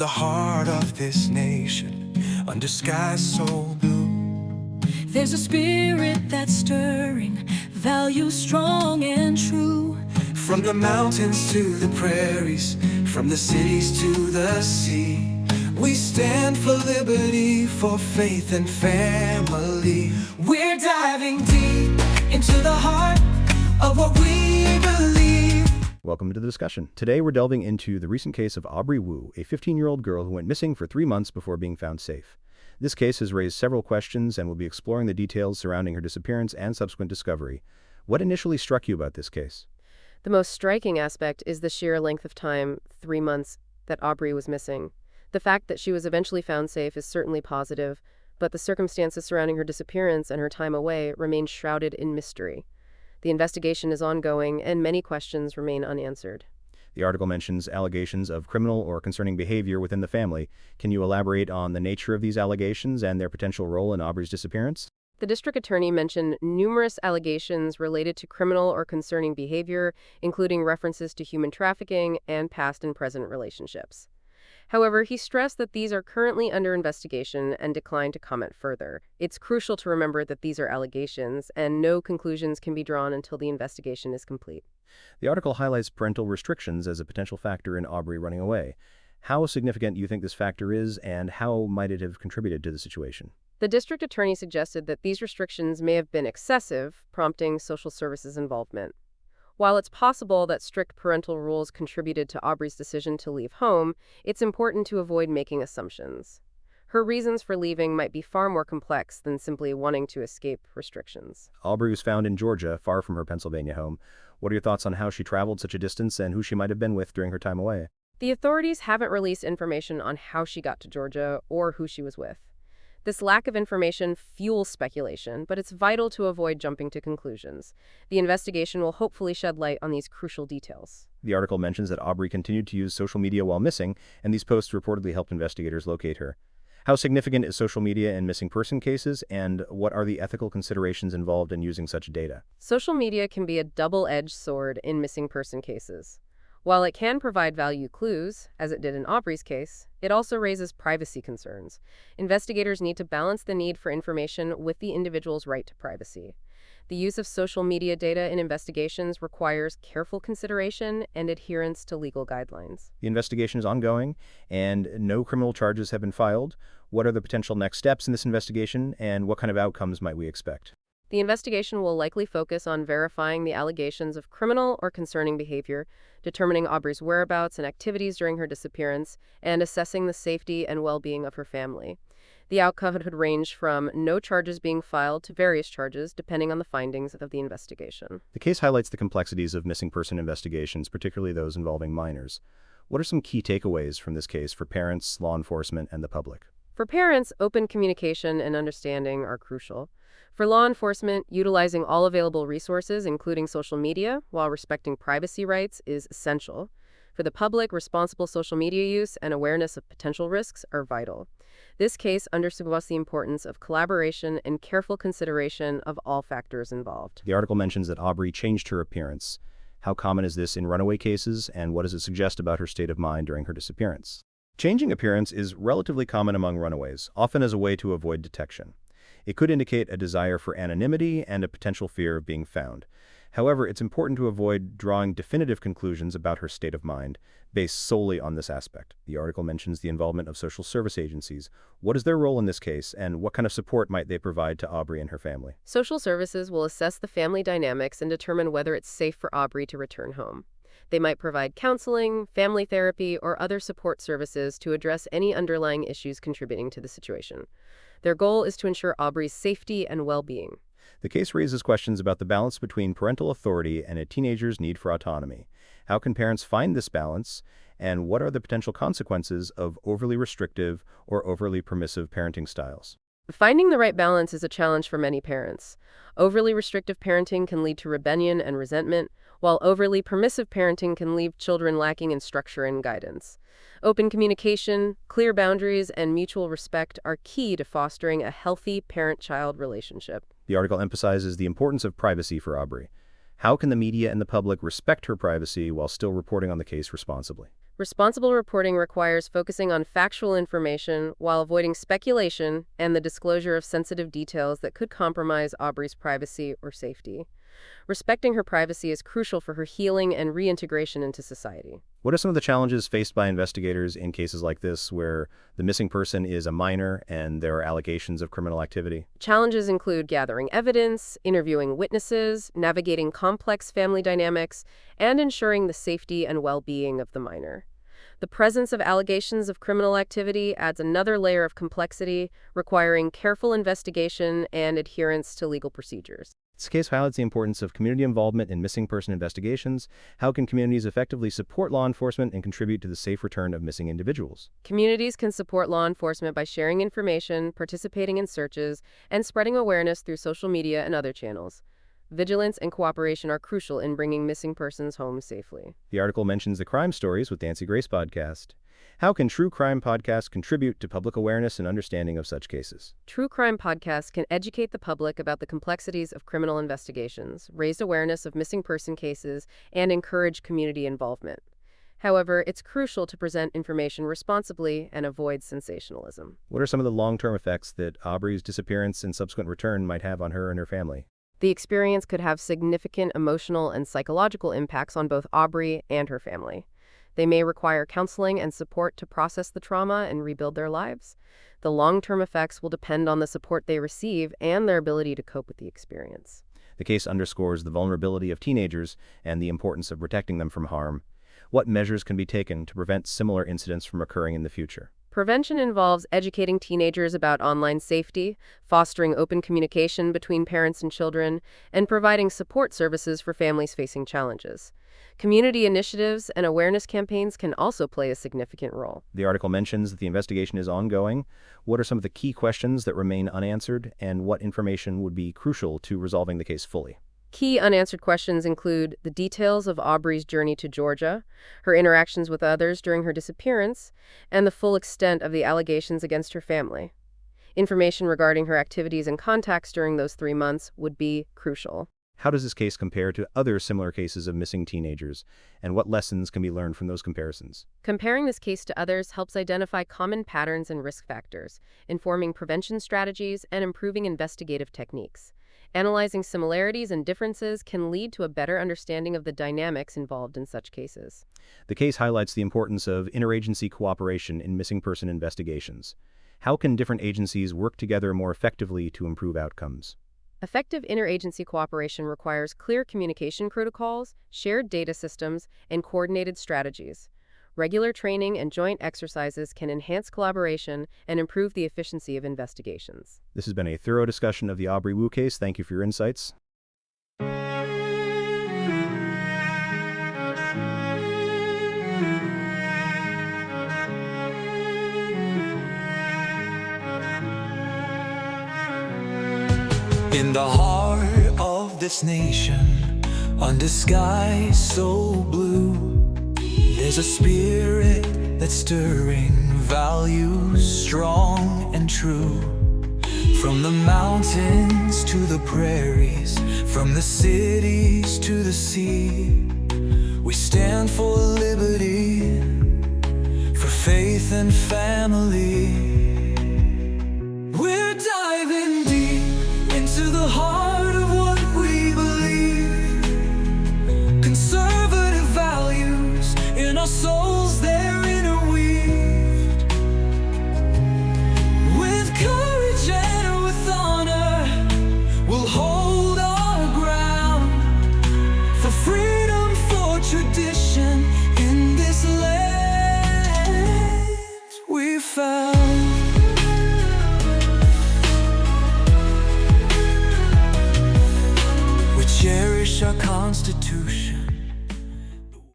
the heart of this nation, under skies so blue, there's a spirit that's stirring, values strong and true. From the mountains to the prairies, from the cities to the sea, we stand for liberty, for faith and family. We're diving deep into the heart of what we believe. Welcome to the discussion. Today we're delving into the recent case of Aubrey Wu, a 15-year-old girl who went missing for 3 months before being found safe. This case has raised several questions, and we'll be exploring the details surrounding her disappearance and subsequent discovery. What initially struck you about this case? The most striking aspect is the sheer length of time, 3 months, that Aubrey was missing. The fact that she was eventually found safe is certainly positive, but the circumstances surrounding her disappearance and her time away remain shrouded in mystery. The investigation is ongoing, and many questions remain unanswered. The article mentions allegations of criminal or concerning behavior within the family. Can you elaborate on the nature of these allegations and their potential role in Aubrey's disappearance? The district attorney mentioned numerous allegations related to criminal or concerning behavior, including references to human trafficking and past and present relationships. However, he stressed that these are currently under investigation and declined to comment further. It's crucial to remember that these are allegations, and no conclusions can be drawn until the investigation is complete. The article highlights parental restrictions as a potential factor in Aubrey running away. How significant do you think this factor is, and how might it have contributed to the situation? The district attorney suggested that these restrictions may have been excessive, prompting social services involvement. While it's possible that strict parental rules contributed to Aubrey's decision to leave home, it's important to avoid making assumptions. Her reasons for leaving might be far more complex than simply wanting to escape restrictions. Aubrey was found in Georgia, far from her Pennsylvania home. What are your thoughts on how she traveled such a distance and who she might have been with during her time away? The authorities haven't released information on how she got to Georgia or who she was with. This lack of information fuels speculation, but it's vital to avoid jumping to conclusions. The investigation will hopefully shed light on these crucial details. The article mentions that Aubrey continued to use social media while missing, and these posts reportedly helped investigators locate her. How significant is social media in missing person cases, and what are the ethical considerations involved in using such data? Social media can be a double-edged sword in missing person cases. While it can provide value clues, as it did in Aubrey's case, it also raises privacy concerns. Investigators need to balance the need for information with the individual's right to privacy. The use of social media data in investigations requires careful consideration and adherence to legal guidelines. The investigation is ongoing, and no criminal charges have been filed. What are the potential next steps in this investigation, and what kind of outcomes might we expect? The investigation will likely focus on verifying the allegations of criminal or concerning behavior, determining Aubrey's whereabouts and activities during her disappearance, and assessing the safety and well-being of her family. The outcome could range from no charges being filed to various charges, depending on the findings of the investigation. The case highlights the complexities of missing person investigations, particularly those involving minors. What are some key takeaways from this case for parents, law enforcement, and the public? For parents, open communication and understanding are crucial. For law enforcement, utilizing all available resources, including social media, while respecting privacy rights, is essential. For the public, responsible social media use and awareness of potential risks are vital. This case underscores the importance of collaboration and careful consideration of all factors involved. The article mentions that Aubrey changed her appearance. How common is this in runaway cases, and what does it suggest about her state of mind during her disappearance? Changing appearance is relatively common among runaways, often as a way to avoid detection. It could indicate a desire for anonymity and a potential fear of being found. However, it's important to avoid drawing definitive conclusions about her state of mind based solely on this aspect. The article mentions the involvement of social service agencies. What is their role in this case, and what kind of support might they provide to Aubrey and her family? Social services will assess the family dynamics and determine whether it's safe for Aubrey to return home. They might provide counseling, family therapy, or other support services to address any underlying issues contributing to the situation. Their goal is to ensure Aubrey's safety and well-being. The case raises questions about the balance between parental authority and a teenager's need for autonomy. How can parents find this balance, and what are the potential consequences of overly restrictive or overly permissive parenting styles? Finding the right balance is a challenge for many parents. Overly restrictive parenting can lead to rebellion and resentment, while overly permissive parenting can leave children lacking in structure and guidance. Open communication, clear boundaries, and mutual respect are key to fostering a healthy parent-child relationship. The article emphasizes the importance of privacy for Aubrey. How can the media and the public respect her privacy while still reporting on the case responsibly? Responsible reporting requires focusing on factual information while avoiding speculation and the disclosure of sensitive details that could compromise Aubrey's privacy or safety. Respecting her privacy is crucial for her healing and reintegration into society. What are some of the challenges faced by investigators in cases like this where the missing person is a minor and there are allegations of criminal activity? Challenges include gathering evidence, interviewing witnesses, navigating complex family dynamics, and ensuring the safety and well-being of the minor. The presence of allegations of criminal activity adds another layer of complexity, requiring careful investigation and adherence to legal procedures. This case highlights the importance of community involvement in missing person investigations. How can communities effectively support law enforcement and contribute to the safe return of missing individuals? Communities can support law enforcement by sharing information, participating in searches, and spreading awareness through social media and other channels. Vigilance and cooperation are crucial in bringing missing persons home safely. The article mentions the Crime Stories with Nancy Grace podcast. How can true crime podcasts contribute to public awareness and understanding of such cases? True crime podcasts can educate the public about the complexities of criminal investigations, raise awareness of missing person cases, and encourage community involvement. However, it's crucial to present information responsibly and avoid sensationalism. What are some of the long-term effects that Aubrey's disappearance and subsequent return might have on her and her family? The experience could have significant emotional and psychological impacts on both Aubrey and her family. They may require counseling and support to process the trauma and rebuild their lives. The long-term effects will depend on the support they receive and their ability to cope with the experience. The case underscores the vulnerability of teenagers and the importance of protecting them from harm. What measures can be taken to prevent similar incidents from occurring in the future? Prevention involves educating teenagers about online safety, fostering open communication between parents and children, and providing support services for families facing challenges. Community initiatives and awareness campaigns can also play a significant role. The article mentions that the investigation is ongoing. What are some of the key questions that remain unanswered, and what information would be crucial to resolving the case fully? Key unanswered questions include the details of Aubrey's journey to Georgia, her interactions with others during her disappearance, and the full extent of the allegations against her family. Information regarding her activities and contacts during those 3 months would be crucial. How does this case compare to other similar cases of missing teenagers, and what lessons can be learned from those comparisons? Comparing this case to others helps identify common patterns and risk factors, informing prevention strategies and improving investigative techniques. Analyzing similarities and differences can lead to a better understanding of the dynamics involved in such cases. The case highlights the importance of interagency cooperation in missing person investigations. How can different agencies work together more effectively to improve outcomes? Effective interagency cooperation requires clear communication protocols, shared data systems, and coordinated strategies. Regular training and joint exercises can enhance collaboration and improve the efficiency of investigations. This has been a thorough discussion of the Aubrey Wu case. Thank you for your insights. In the heart of this nation, under skies so blue, there's a spirit that's stirring, values strong and true. From the mountains to the prairies, from the cities to the sea, we stand for liberty, for faith and family.